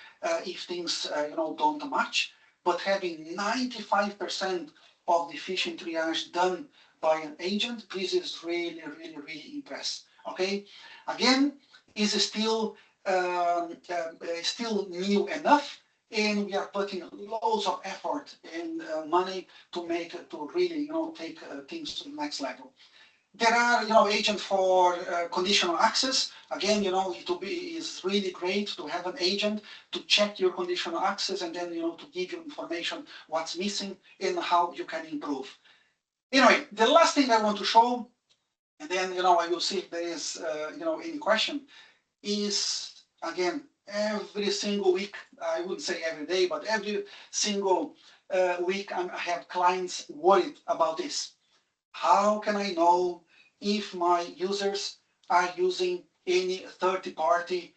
Speaker 2: if things, don't match. But having 95% of the phishing triage done by an agent, this is really, really, really impressive. Okay, again, is still new enough, and we are putting loads of effort and money to make it to really, take things to the next level. There are, agents for conditional access. Again, is really great to have an agent to check your conditional access and then, to give you information what's missing and how you can improve. Anyway, the last thing I want to show, and then, I will see if there is, any question, is, again, every single week, I wouldn't say every day, but every single week I have clients worried about this. How can I know if my users are using any third-party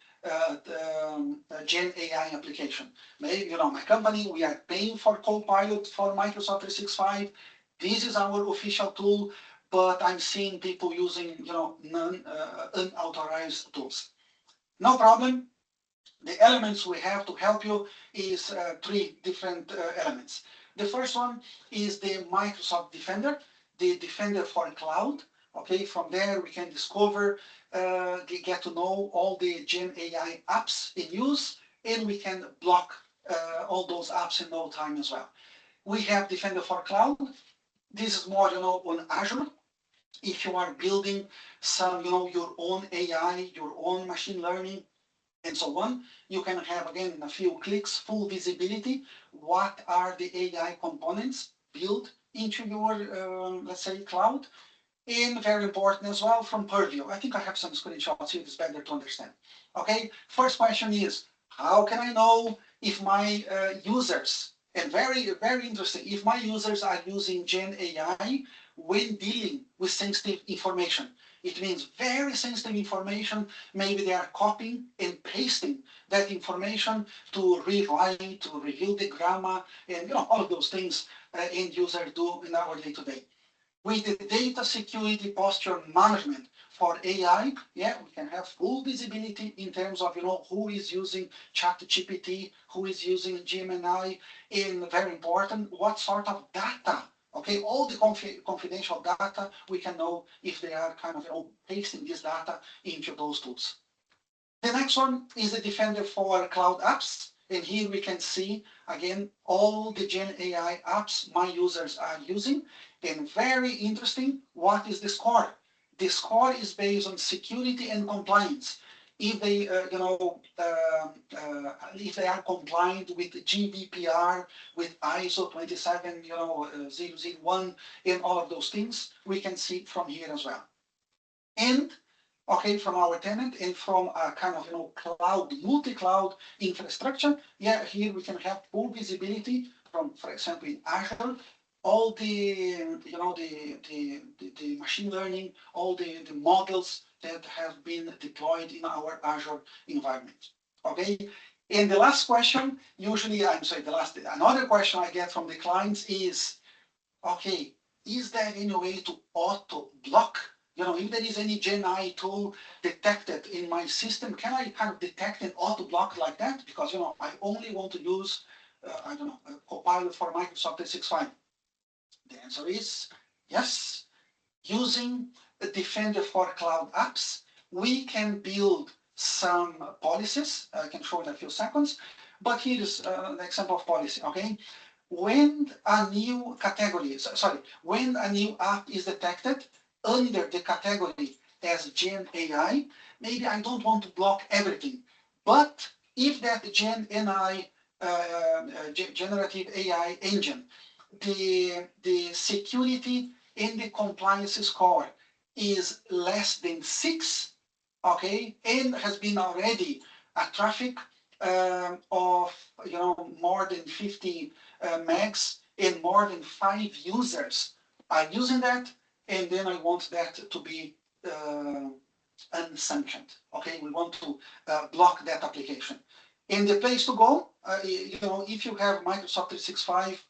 Speaker 2: Gen AI application? Maybe, my company, we are paying for Copilot for Microsoft 365. This is our official tool, but I'm seeing people using, unauthorized tools. No problem. The elements we have to help you is 3 different elements. The first one is the Microsoft Defender, the Defender for Cloud. Okay, from there we can discover, get to know all the Gen AI apps in use, and we can block all those apps in no time as well. We have Defender for Cloud. This is more, on Azure. If you are building some, your own AI, your own machine learning, and so on, you can have, again, in a few clicks, full visibility. What are the AI components built into your, let's say, cloud? And very important as well, from Purview. I think I have some screenshots here, it's better to understand. Okay, first question is, how can I know if my users, and very, very interesting, if my users are using Gen AI when dealing with sensitive information? It means very sensitive information. Maybe they are copying and pasting that information to rewrite, to review the grammar, and all of those things end users do in our day-to-day. With the data security posture management for AI, yeah, we can have full visibility in terms of, who is using ChatGPT, who is using Gemini, and very important, what sort of data. Okay, all the confidential data, we can know if they are kind of, pasting this data into those tools. The next one is the Defender for Cloud Apps. And here we can see, again, all the Gen AI apps my users are using. And very interesting, what is the score? The score is based on security and compliance. If they, if they are compliant with GDPR, with ISO 27001, and all of those things, we can see from here as well. And okay, from our tenant and from a kind of cloud, multi-cloud infrastructure. Yeah, here we can have full visibility from, for example, in Azure, all the the machine learning, all the models that have been deployed in our Azure environment. Okay, and the last question, usually another question I get from the clients is, okay, is there any way to auto block? If there is any Gen AI tool detected in my system, can I kind of detect an auto block like that? Because, I only want to use, I don't know, a Copilot for Microsoft 365. The answer is yes. Using the Defender for Cloud Apps, we can build some policies. I can show in a few seconds. But here is an example of policy, okay? When a new category, when a new app is detected under the category as Gen AI, maybe I don't want to block everything. But if that Gen AI, generative AI engine, the security and the compliance score is less than 6, okay, and has been already a traffic of more than 50 megs and more than 5 users are using that, and then I want that to be unsanctioned. Okay, we want to block that application. And the place to go, if you have Microsoft 365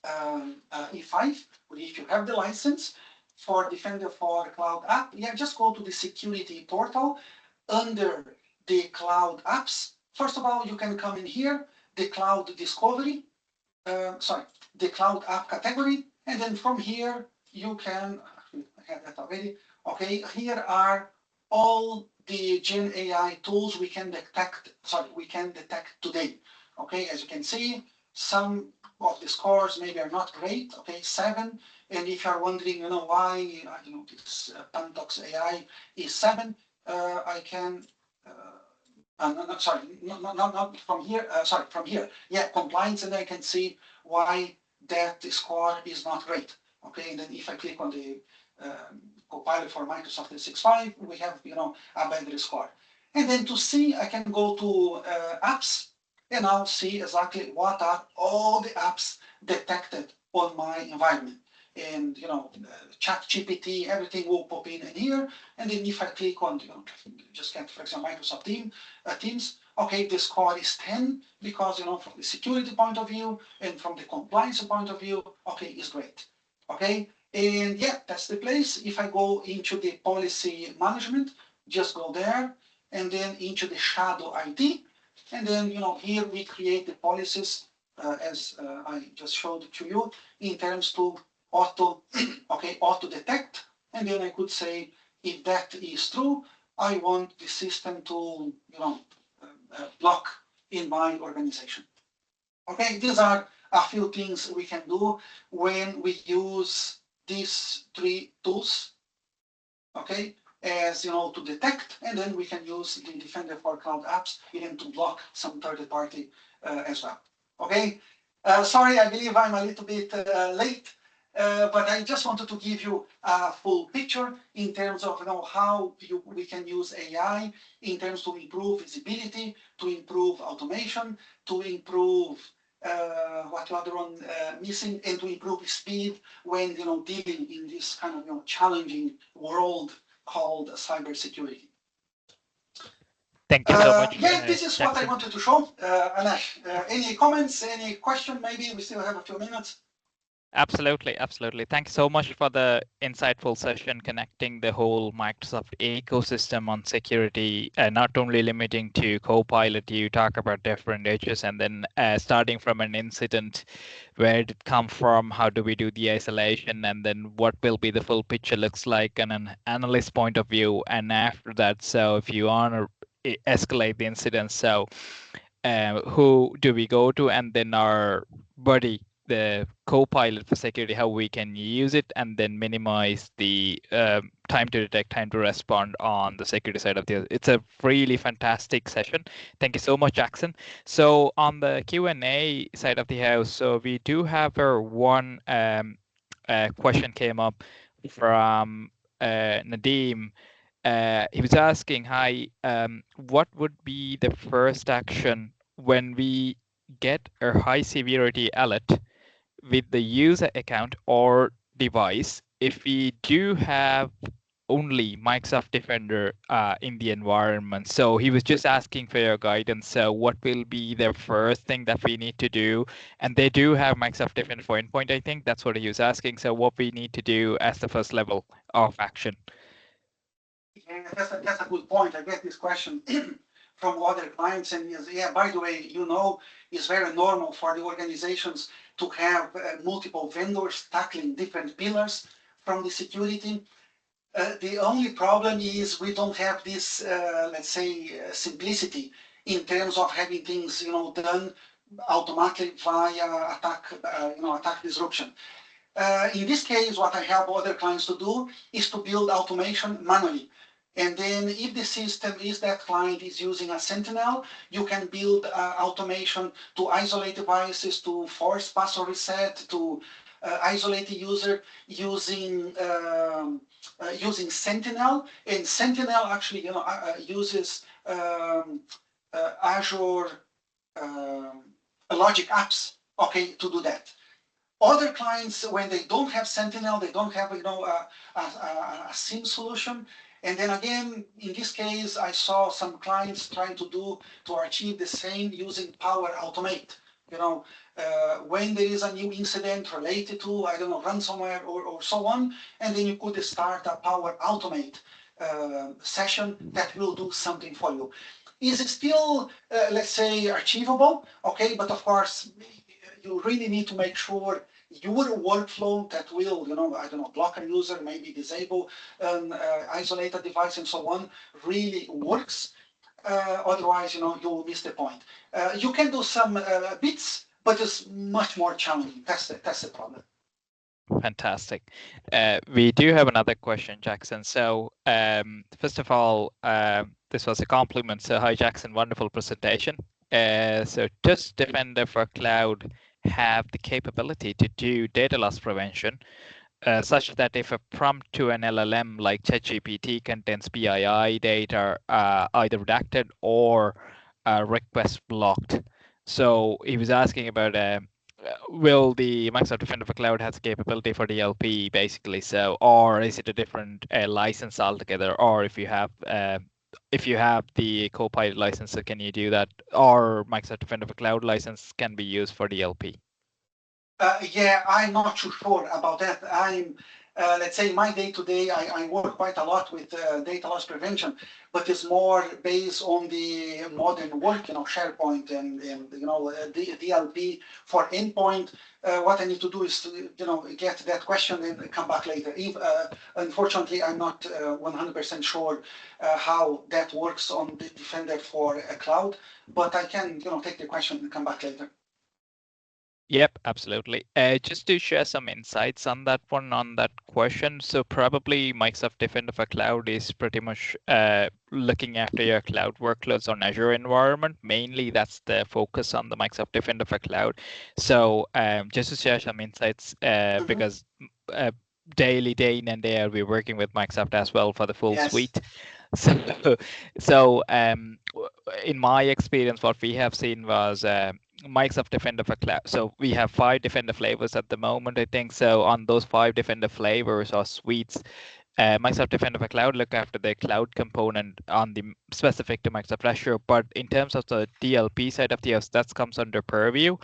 Speaker 2: E5, or if you have the license for Defender for Cloud App, yeah, just go to the security portal under the cloud apps. First of all, you can come in here, the cloud discovery, the cloud app category, and then from here you can, I have that already. Okay, here are all the Gen AI tools we can detect today. Okay, as you can see, some of the scores maybe are not great. Okay, 7, and if you're wondering, why, this Pantox AI is 7, I can. Not from here. From here. Yeah, compliance, and I can see why that score is not great. Okay, and then if I click on the Copilot for Microsoft 365, we have a better score. And then to see, I can go to apps, and I'll see exactly what are all the apps detected on my environment. And ChatGPT, everything will pop in here. And then if I click on, just get, for example, Microsoft Teams, okay, the score is 10 because, from the security point of view and from the compliance point of view, okay, is great. Okay, and yeah, that's the place. If I go into the policy management, just go there, and then into the shadow ID, and then here we create the policies as I just showed to you in terms to auto detect, and then I could say if that is true, I want the system to block in my organization. Okay, these are a few things we can do when we use these 3 tools. Okay, as to detect, and then we can use the Defender for Cloud Apps even to block some third-party as well. Okay, sorry, I believe I'm a little bit late. But I just wanted to give you a full picture in terms of how we can use AI in terms to improve visibility, to improve automation, to improve what the other one missing, and to improve speed when dealing in this kind of challenging world called cybersecurity.
Speaker 1: Thank you so much.
Speaker 2: Yeah, this is
Speaker 1: Jackson.
Speaker 2: what I wanted to show. Anash, any comments, any question? Maybe we still have a few minutes.
Speaker 1: Absolutely, absolutely. Thanks so much for the insightful session connecting the whole Microsoft ecosystem on security, not only limiting to Copilot. You talk about different edges, and then starting from an incident, where did it come from, how do we do the isolation, and then what will be the full picture looks like in an analyst point of view. And after that, so if you want to escalate the incident, so who do we go to, and then our buddy, the co-pilot for security, how we can use it and then minimize the time to detect, time to respond on the security side of the. It's a really fantastic session. Thank you so much, Jackson. So on the Q&A side of the house, so we do have one question came up from Nadeem. He was asking, hi, what would be the first action when we get a high severity alert with the user account or device if we do have only Microsoft Defender in the environment? So he was just asking for your guidance. So what will be the first thing that we need to do? And they do have Microsoft Defender for endpoint, I think. That's what he was asking. So what we need to do as the first level of action.
Speaker 2: Yeah, that's a good point. I get this question from other clients, and yeah, by the way, it's very normal for the organizations to have multiple vendors tackling different pillars from the security. The only problem is we don't have this, let's say, simplicity in terms of having things, done automatically via attack disruption. In this case, what I help other clients to do is to build automation manually. And then if the system is that client is using a Sentinel, you can build automation to isolate devices, to force password reset, to isolate the user using Sentinel. And Sentinel actually uses Azure logic apps, okay, to do that. Other clients, when they don't have Sentinel, they don't have a SIEM solution. And then again, in this case, I saw some clients trying to achieve the same using Power Automate. When there is a new incident related to, I don't know, ransomware or so on, and then you could start a Power Automate session that will do something for you. Is it still, let's say, achievable? Okay, but of course, you really need to make sure your workflow that will, I don't know, block a user, maybe disable an isolated device and so on, really works. Otherwise, you will miss the point. You can do some bits, but it's much more challenging. That's the problem.
Speaker 1: Fantastic. We do have another question, Jackson. So first of all, this was a compliment. So hi, Jackson, wonderful presentation. So does Defender for Cloud have the capability to do data loss prevention, such that if a prompt to an LLM like ChatGPT contains PII data, either redacted or request blocked? So he was asking about will the Microsoft Defender for Cloud has the capability for DLP basically? So, or is it a different license altogether? Or if you have the Copilot license, so can you do that? Or Microsoft Defender for Cloud license can be used for DLP?
Speaker 2: Yeah, I'm not too sure about that. Let's say my day-to-day, I work quite a lot with data loss prevention, but it's more based on the modern work, SharePoint and DLP for endpoint. What I need to do is to, get that question and come back later. Unfortunately, I'm not 100% sure how that works on the Defender for a cloud, but I can, take the question and come back later.
Speaker 1: Yep, absolutely. Just to share some insights on that question. So probably Microsoft Defender for Cloud is pretty much looking after your cloud workloads on Azure environment. Mainly that's the focus on the Microsoft Defender for Cloud. So just to share some insights, because daily, day in and day out, we're working with Microsoft as well for the full suite. So in my experience, what we have seen was Microsoft Defender for Cloud. So we have 5 Defender flavors at the moment, I think. So on those 5 Defender flavors or suites, Microsoft Defender for Cloud look after the cloud component on the specific to Microsoft Azure. But in terms of the DLP side of the house, that comes under Purview.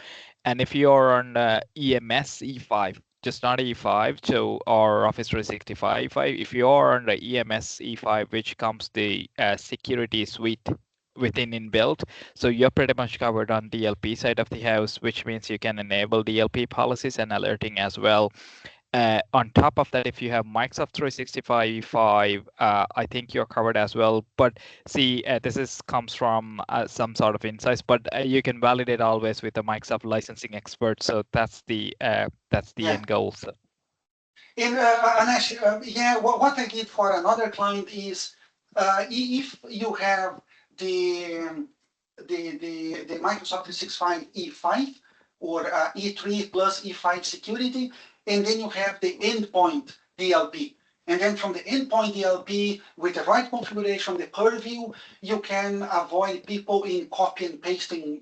Speaker 1: And if you're on EMS E5, just not E5, so or Office 365 E5. If you are on the EMS E5, which comes the security suite within inbuilt, so you're pretty much covered on DLP side of the house, which means you can enable DLP policies and alerting as well. On top of that, if you have Microsoft 365 E5, I think you're covered as well. But see, this comes from some sort of insights, but you can validate always with a Microsoft licensing expert. So that's the end goal. So.
Speaker 2: And Anesh, yeah, what I did for another client is if you have the Microsoft 365 E5 or E3 plus E5 security, and then you have the endpoint DLP. And then from the endpoint DLP, with the right configuration, the purview, you can avoid people in copy and pasting,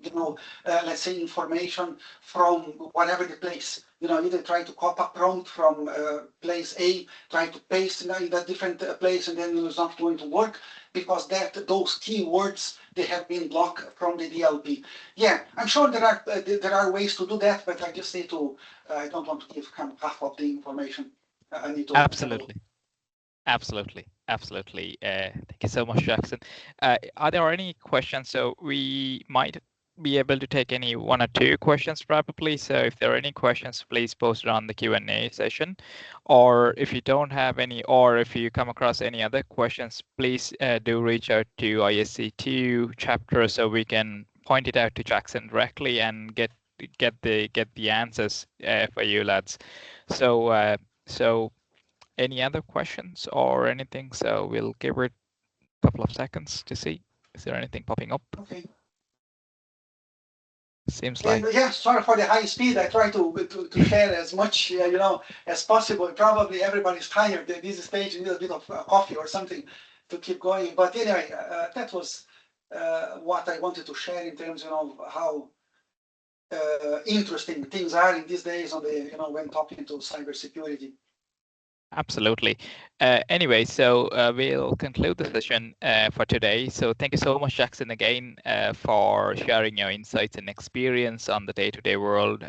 Speaker 2: let's say information from whatever the place. Either try to copy a prompt from place A, try to paste in a different place, and then it's not going to work because those keywords, they have been blocked from the DLP. Yeah, I'm sure there are ways to do that, but I just need to. I don't want to give kind of half of the information. I need to.
Speaker 1: Absolutely. Thank you so much, Jackson. Are there any questions? So we might be able to take any one or two questions probably. So if there are any questions, please post it on the Q&A session. Or if you don't have any, or if you come across any other questions, please do reach out to ISC2 chapter so we can point it out to Jackson directly and get the answers for you lads. So any other questions or anything? So we'll give it a couple of seconds to see. Is there anything popping up?
Speaker 2: Okay.
Speaker 1: Seems like.
Speaker 2: Yeah, sorry for the high speed. I try to share as much as possible. Probably everybody's tired at this stage. Need a bit of coffee or something to keep going. But anyway, that was what I wanted to share in terms of how interesting things are in these days on the when talking to cybersecurity.
Speaker 1: Absolutely. Anyway, so we'll conclude the session for today. So thank you so much, Jackson, again, for sharing your insights and experience on the day-to-day world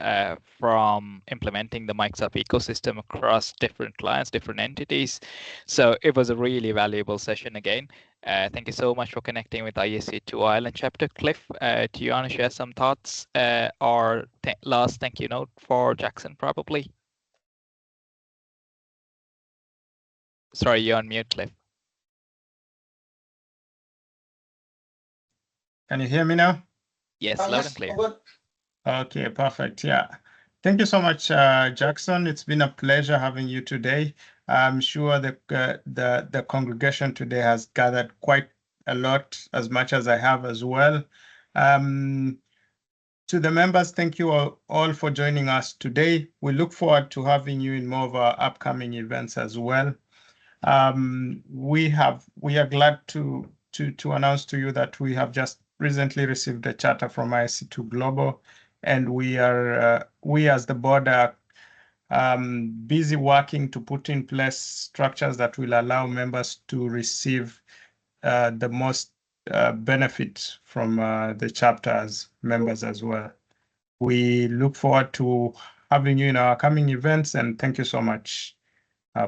Speaker 1: from implementing the Microsoft ecosystem across different clients, different entities. So it was a really valuable session again. Thank you so much for connecting with ISC2 Ireland chapter. Cliff, do you want to share some thoughts or last thank you note for Jackson, probably? Sorry, you're on mute, Cliff.
Speaker 3: Can you hear me now?
Speaker 1: Yes, loud and clear.
Speaker 3: Okay, perfect. Yeah. Thank you so much, Jackson. It's been a pleasure having you today. I'm sure the congregation today has gathered quite a lot, as much as I have as well. To the members, thank you all for joining us today. We look forward to having you in more of our upcoming events as well. We are glad to announce to you that we have just recently received a charter from ISC2 Global, and we as the board are busy working to put in place structures that will allow members to receive the most benefit from the chapter as members as well. We look forward to having you in our coming events, and thank you so much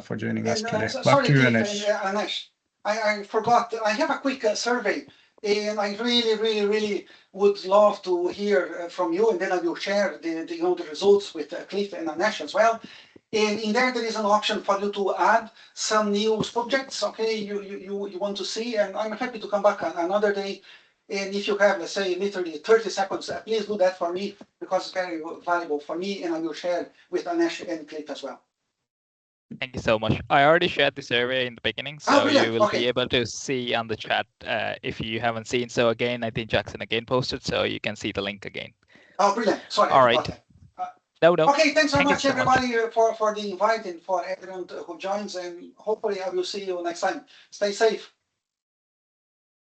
Speaker 3: for joining us today. Back to you,
Speaker 2: Anesh. I forgot. I have a quick survey, and I really would love to hear from you, and then I will share the results with Cliff and Anesh as well. And in there is an option for you to add some new subjects. Okay, you want to see, and I'm happy to come back another day. And if you have, let's say, literally 30 seconds, please do that for me because it's very valuable for me, and I will share with Anesh and Cliff as well.
Speaker 1: Thank you so much. I already shared the survey in the beginning, so you will be able to see on the chat if you haven't seen. So again, I think Jackson again posted, so you can see the link again.
Speaker 2: Oh, brilliant. Sorry.
Speaker 1: All right. No.
Speaker 2: Okay, thanks so much, everybody, for the invite and for everyone who joins, and hopefully I will see you next time. Stay safe.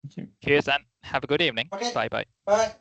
Speaker 3: Thank you.
Speaker 1: Cheers, and have a good evening.
Speaker 2: Okay.
Speaker 1: Bye-bye.
Speaker 2: Bye.